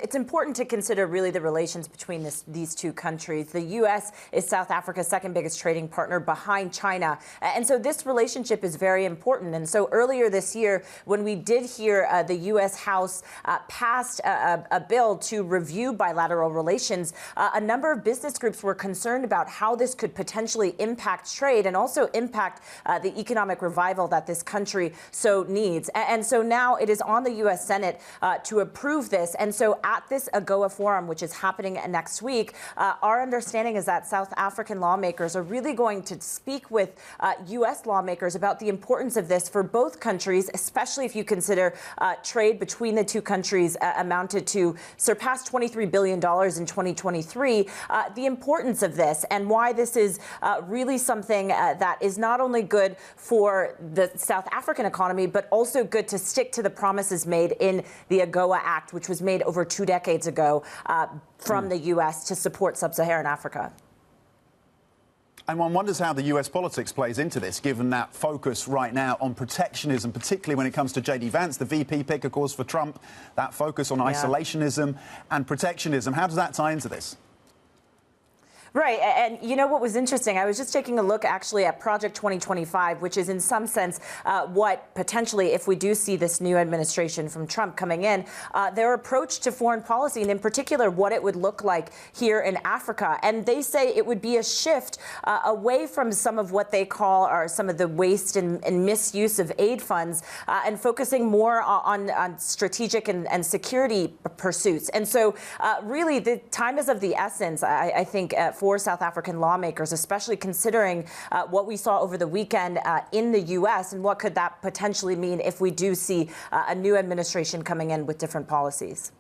It's important to consider really the relations between these two countries. The U.S. is South Africa's second biggest trading partner behind China. And so this relationship is very important. And so earlier this year, when we did hear the U.S. House passed a bill to review bilateral relations, a number of business groups were concerned about how this could potentially impact trade and also impact the economic revival that this country so needs. And so now it is on the U.S. Senate to approve this. And so at this AGOA forum, which is happening next week, our understanding is that South African lawmakers are really going to speak with U.S. lawmakers about the importance of this for both countries, especially if you consider trade between the two countries amounted to surpass $23 billion in 2023. The importance of this and why this is really something that is not only good for the South African economy, but also good to stick to the promises made in the AGOA Act, which was made over 2 decades ago from the U.S. to support sub-Saharan Africa. And one wonders how the U.S. politics plays into this, given that focus right now on protectionism, particularly when it comes to J.D. Vance, the VP pick, of course, for Trump, that focus on isolationism and protectionism. How does that tie into this? Right. And you know what was interesting? I was just taking a look actually at Project 2025, which is in some sense what potentially, if we do see this new administration from Trump coming in, their approach to foreign policy, and in particular what it would look like here in Africa. And they say it would be a shift away from some of what they call are some of the waste and misuse of aid funds and focusing more on strategic and security pursuits. And so really the time is of the essence, I think, for South African lawmakers, especially considering what we saw over the weekend in the U.S. and what could that potentially mean if we do see a new administration coming in with different policies.